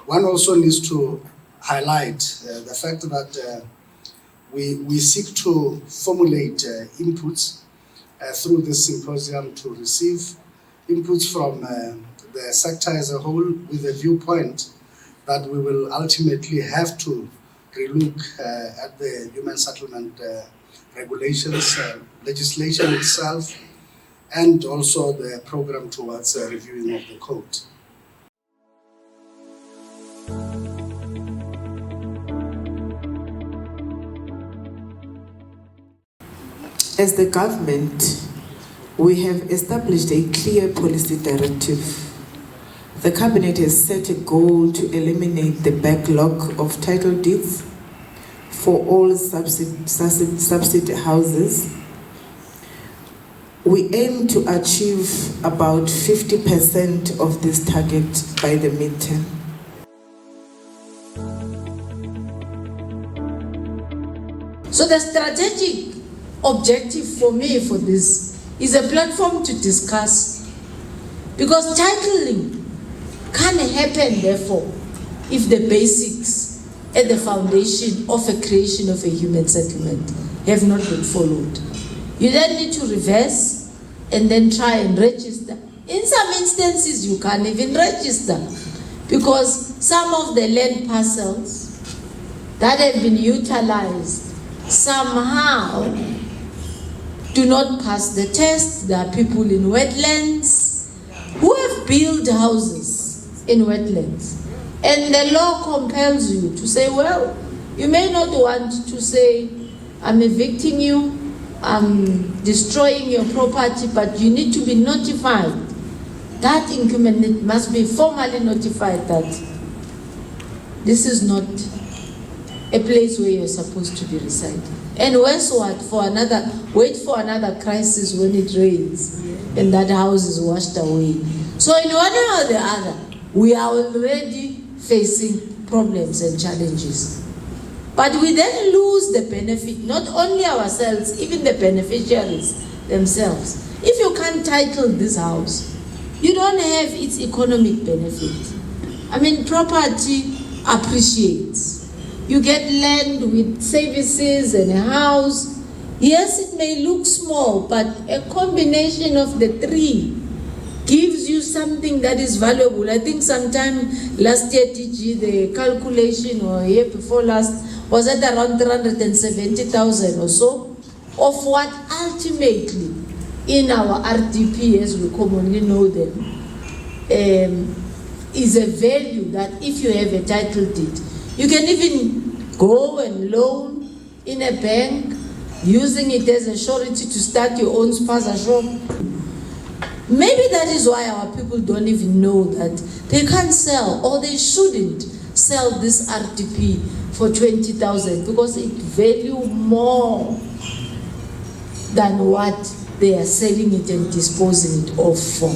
One also needs to highlight the fact that we seek to formulate inputs through this symposium to receive inputs from the sector as a whole, with a viewpoint that we will ultimately have to relook at the human settlement regulations, legislation itself, and also the program towards reviewing of the code. As the government, we have established a clear policy directive. The Cabinet has set a goal to eliminate the backlog of title deeds for all subsidy houses. We aim to achieve about 50% of this target by the midterm. So the strategic objective for me for this is a platform to discuss, because titling can't happen, therefore, if the basics at the foundation of a creation of a human settlement have not been followed. You then need to reverse and then try and register. In some instances, you can't even register, because some of the land parcels that have been utilized somehow do not pass the test. There are people in wetlands who have built houses in wetlands, and the law compels you to say, well, you may not want to say, I'm evicting you, I'm destroying your property, but you need to be notified. That incumbent must be formally notified that this is not a place where you're supposed to be residing. And worse what, wait for another crisis when it rains and that house is washed away. So in one way or the other, we are already facing problems and challenges. But we then lose the benefit, not only ourselves, even the beneficiaries themselves. If you can't title this house, you don't have its economic benefit. I mean, property appreciates. You get land with services and a house. Yes, it may look small, but a combination of the three gives you something that is valuable. I think sometime last year, TG, the calculation, or year before last, was at around 370,000 or so, of what ultimately, in our RDP, as we commonly know them, is a value that if you have a title deed, you can even go and loan in a bank, using it as a surety to start your own spaza shop. Maybe that is why our people don't even know that they can't sell, or they shouldn't sell this RDP for 20,000, because it value more than what they are selling it and disposing it off for.